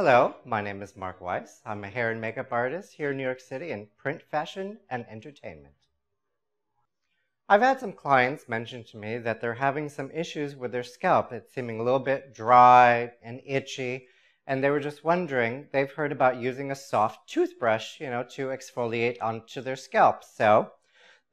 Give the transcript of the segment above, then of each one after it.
Hello, my name is Mark Weiss. I'm a hair and makeup artist here in New York City in print, fashion, and entertainment. I've had some clients mention to me that they're having some issues with their scalp. It's seeming a little bit dry and itchy, and they were just wondering, they've heard about using a soft toothbrush, to exfoliate onto their scalp. So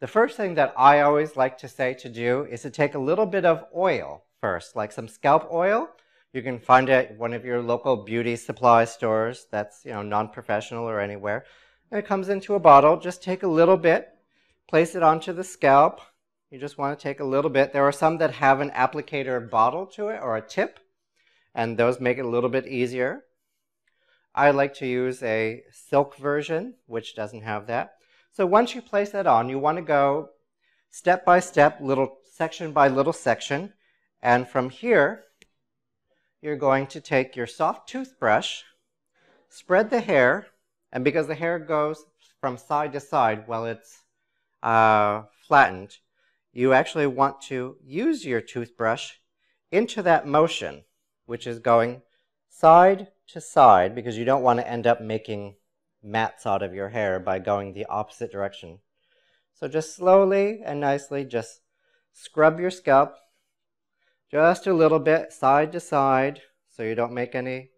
the first thing that I always like to say to do is to take a little bit of oil first, like some scalp oil. You can find it at one of your local beauty supply stores that's, non-professional or anywhere. And it comes into a bottle. Just take a little bit, place it onto the scalp. You just want to take a little bit. There are some that have an applicator bottle to it or a tip, and those make it a little bit easier. I like to use a silk version, which doesn't have that. So once you place that on, you want to go step by step, little section by little section, and from here, you're going to take your soft toothbrush, spread the hair, and because the hair goes from side to side while it's flattened, you actually want to use your toothbrush into that motion, which is going side to side, because you don't want to end up making mats out of your hair by going the opposite direction. So just slowly and nicely just scrub your scalp just a little bit side to side so you don't make any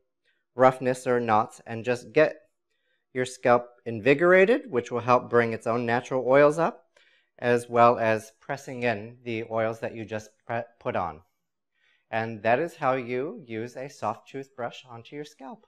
roughness or knots, and just get your scalp invigorated, which will help bring its own natural oils up, as well as pressing in the oils that you just put on. And that is how you use a soft toothbrush onto your scalp.